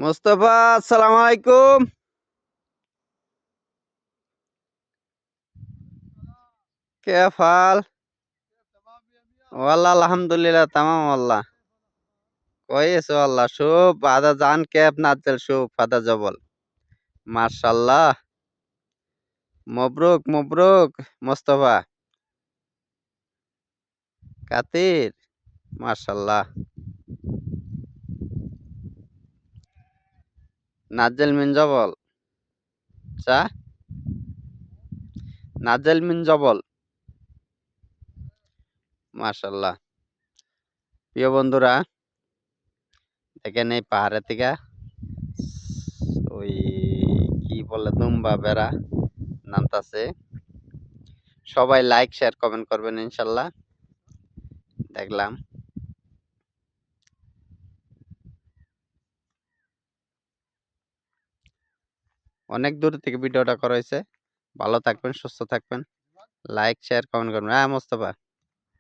মুস্তফা, আসসালামু আলাইকুম। كيف حال؟ والله الحمد لله تمام والله. كويس والله. شوف هذا زعان كيف نزل. شوف هذا جبل ما شاء الله. مبروك مبروك مصطفى كثير ما شاء الله. نزل من جبل صح؟ نزل من جبل ما شاء الله. প্রিয় বন্ধুরা, দেখেন এই পাহাড়ের থেকে ওই কি বলে দুম্বা বেড়া নামতাছে। সবাই লাইক শেয়ার কমেন্ট করবেন ইনশাল্লাহ। দেখলাম অনেক দূর থেকে ভিডিওটা করা হয়েছে। ভালো থাকবেন, সুস্থ থাকবেন, লাইক শেয়ার কমেন্ট করবেন। হ্যাঁ মোস্তফা।